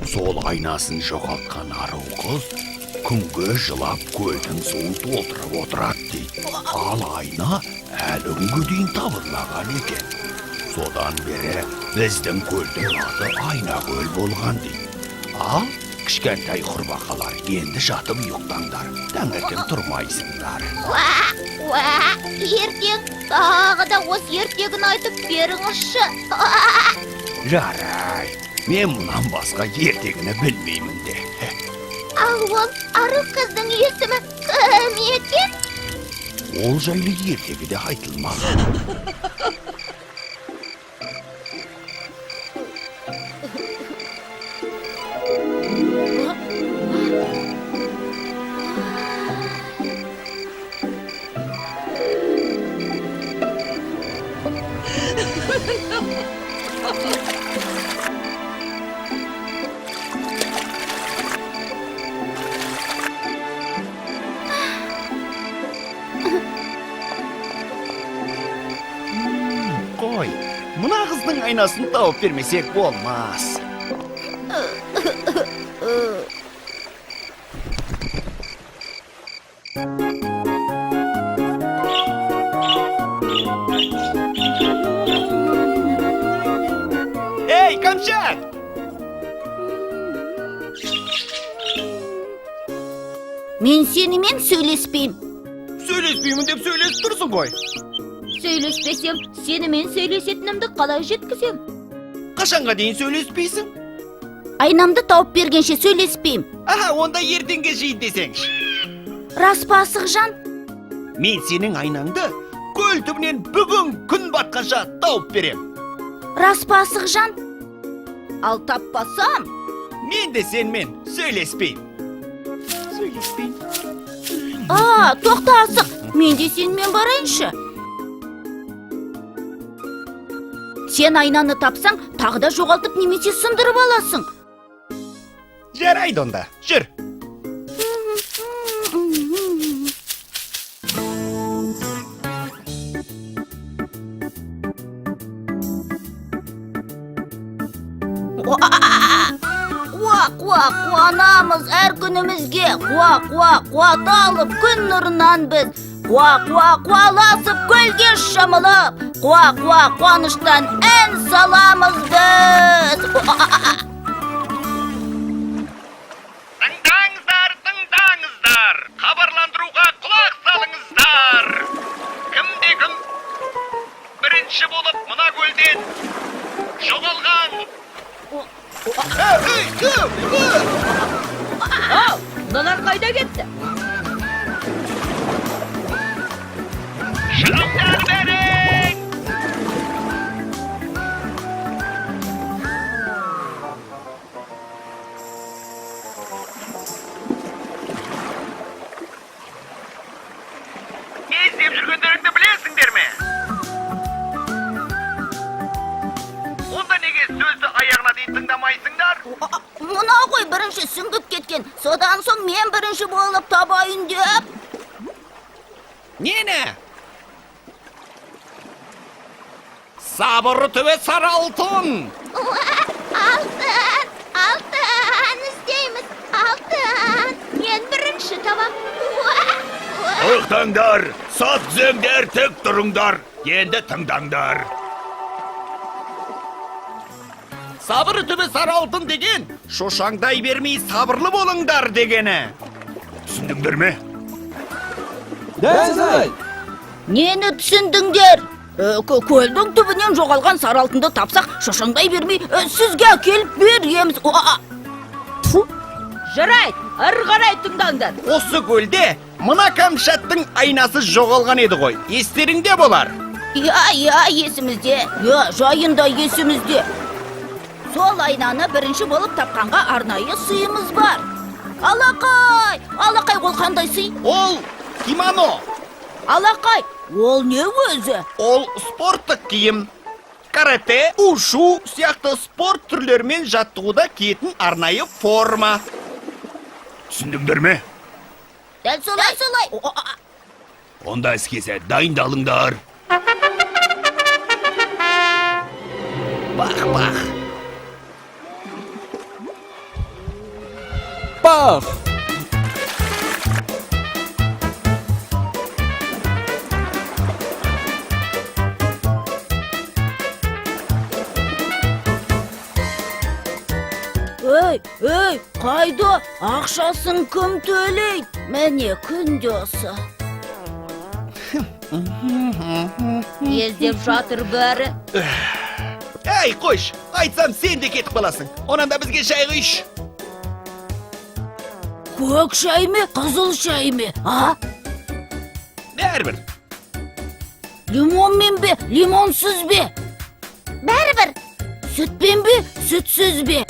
Сол айнасын жоғалтқан ару қыз күнге жылап көлдің суын толтырып отырады дейді. Ал айна әлі күнге дейін табылмаған екен. Содан бері біздің көлдің аты АЙНАКӨЛ болған дейді. Ал кішкентай құрбақалар енді жатып ұйықтаңдар, таңертең тұрмайсыңдар. Ертең тағы да осы ертегін айтып беріңізші. Жарай, мен мұнан басқа ертегіні білмеймін де. Ал ол ару қыздың есімі кім екен? Ол жайлы ертегіде айтылмаған. Қой, мына қыздың айнасын тауып бермесек болмас. Ей, Камчат! Мен сенімен сөйлеспейм. Сөйлеспеймін деп сөйлесіп тұрсың ғой. Сөйлеспесем, сенімен сөйлесетінімді қалай жеткізем? Қашанға дейін сөйлеспейсің? Айнамды тауып бергенше сөйлеспейм. Аха, онда ертеңге жейін десеңші. Рас па Асықжан? Мен сенің айнаңды көл түбінен бүгін күн батқанша тауып берем. Рас па Асықжан? Ал таппасам? Мен де сенмен сөйлеспейм. Сөйлеспейм. Тоқта Асық, мен де сенімен барайыншы. Сен айнаны тапсаң, тағы да жоғалтып немесе сындырып аласың. Жарайды онда, жүр. Қуанамыз әр күнімізге. Қуаталып күн нұрынан біз. Қуаласып көлге шамылып. Қуаныштан ән саламыз біз. Тыңдаңыздар, хабарландыруға құлақ салыңыздар. Кім бірінші болып мына көлден жоғалған. Мыналар қайда кетті? Шығыңдар берің! Не істеп жүргендеріңді білесіңдер ме? Онда неге сөзді аяғына дейін тыңдамайсыңдар? Мұна ғой бірінші сүңгіп кеткен. Содан соң мен бірінші болып табайын деп. Нені? Сабыры төбе сары алтын! Алтын іздейміз, алтын. Мен бірінші табам. Тоқтаңдар, сап түзеңдер, тік тұрыңдар, енді тыңдаңдар. Сабыры төбе сары алтын деген, шошаңдай бермей сабырлы болыңдар дегені. Түсіндіңдер ме? Дәл. Нені түсіндіңдер? Көлдің түбінен жоғалған сары алтынды тапсақ, шошаңдай бермей, сізге келіп береміз. Жарайды, ары қарай тыңдаңдар. Осы көлде мына Камшаттың айнасы жоғалған еді ғой. Естеріңде болар? Я, есімізде. Жайында есімізде. Сол айнаны бірінші болып тапқанға арнайы сыйымыз бар. Алақай, ол қандай сый? Ол кимоно. Алақай, ол не өзі? Ол спорттық киім. Карате, ушу сияқты спорт түрлерімен жаттығуда киетін арнайы форма. Түсіндіңдер ме? Дәл солай. Онда іске дайындалыңдар. Бақ. шеф! Ей, қайда? Ақшасын кім төлейді? Міне күнде осы. Ездеп жатыр бәрі. Әй, қойш, айтсам сен де кетіп қаласың. Онан да бізге шай құйш. Көк шай ме, қызыл шай ме? Бәрібір. Лимонмен бе, лимонсыз бе? Бәрібір. Сүтпен бе, сүтсіз бе?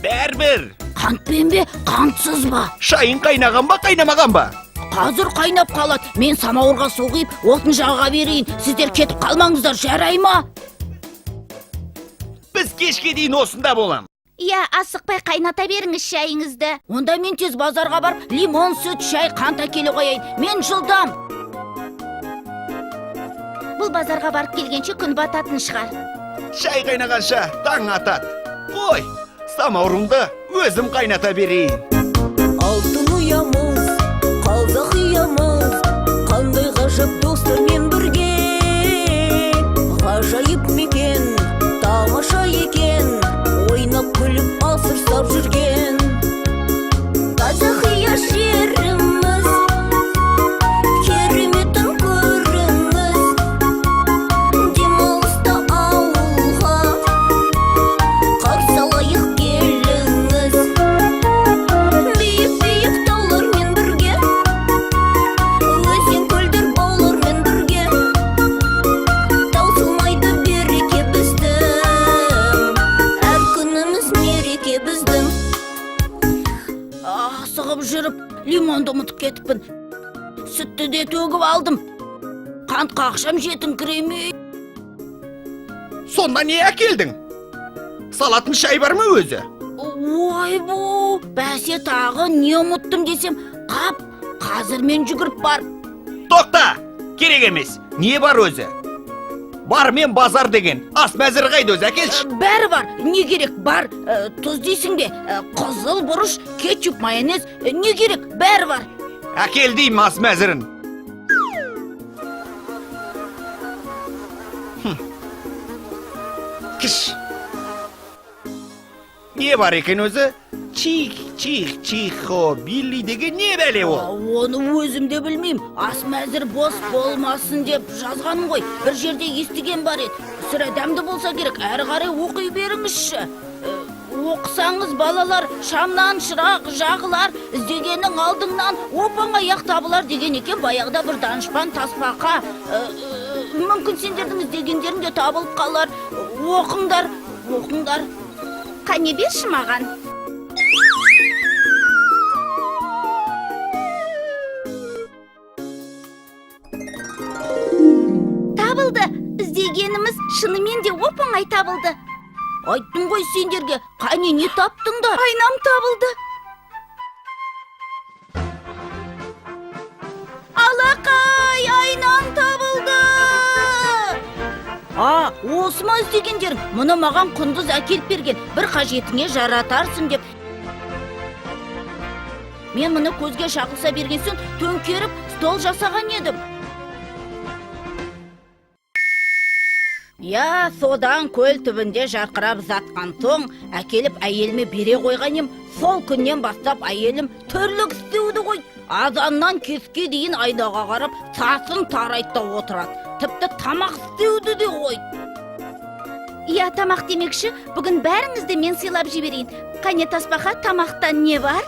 Бәрібір. Қантпен бе, қантсыз ба? Шайын қайнаған ба, қайнамаған ба? Қазір қайнап қалады. Мен самауырға су құйып, отын жаға берейін. Сіздер кетіп қалмаңыздар, жарай ма? Біз кешке дейін осында болам. Иә, асықпай қайната беріңіз шайыңызды. Онда мен тез базарға барып, лимон, сүт, шай, қант әкеле қояйын. Мен жылдам. Бұл базарға барып келгенше күн бататын шығар. Шай қайнағанша таң атады. Қой, самаурымды өзім қайната берейін. Алтын ұямыз, қазақ ұямыз, қандай ғажап достармен бірге. Ғажайып мекен, тамаша екен, ойнап күліп асыр сап жүрген. Қазақия жеріміз, кереметін көріңіз, демалыста ауылға қарсы алайық келіңіз. Биік таулармен бірге, өзен көлдер баулармен бірге, таусылмайды береке біздің, әр күніміз мереке біздің. Асығып жүріп, лимонды ұмытып кетіппін. Сүтті де төгіп алдым. Қантқа ақшам жетіңкіремей. Сонда не әкелдің? Салатын шай бар ма өзі? Ой бұ, бәсе тағы не ұмыттым десем, қап, қазір мен жүгіріп бар. Тоқта, керек емес. Не бар өзі? Бар мен базар деген. Ас мәзір қайды өзі, әкелші. Бәрі бар, не керек бар? Тұз дейсің бе? Қызыл бұрыш, кетчуп, майонез, не керек? Бәрі бар. Әкел деймін ас мәзірін. Кіш. Не бар екен өзі? Чихо, билли деген не бәле ол? Оны өзім де білмеймін. Ас мәзір бос болмасын деп жазғаным ғой. Бір жерде естіген бар еді. Сірә дәмді болса керек, әрі қарай оқи беріңізші. Оқысаңыз балалар, шамнан шырақ жағылар, іздегеннің алдыңнан опан аяқ табылар деген екен баяғыда бір данышпан таспақа. Мүмкін сендердің іздегендерің де табылып қалар. Оқыңдар. Қане берші маған. Табылды. Іздегеніміз шынымен де оп-оңай табылды. Айттым ғой сендерге, қане не таптыңдар? Айнам табылды. Алақай, айнам табылды. Осы ма іздегендерің? Мұны маған құндыз әкеліп берген. Bir қажетіңе жаратарсың деп. Мен мұны көзге шағылса берген соң төңкеріп стол жасаған едім. Я, содан көл түбінде жарқырап затқан соң, әкеліп әйеліме бере қойған ем. Сол күннен бастап әйелім түрлік істеуді ғой. Азаннан кеске дейін айнаға қарап, сасын тарайтта отырады. Тіпті тамақ істеуді де ғой. Я, тамақ демекші, бүгін бәріңізді мен сыйлап жіберейін. Қане таспақа, тамақтан не бар?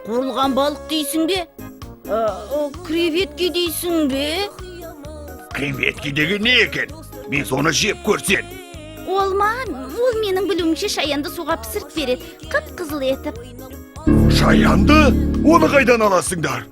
Қуырылған балық дейсің бе? Креветки дейсің бе? Креветки деген не екен? Мен соны жеп көрсен. Ол менің білуімше шаянды суға пісіріп береді, қып-қызыл етіп. Шаянды? Оны қайдан аласыңдар?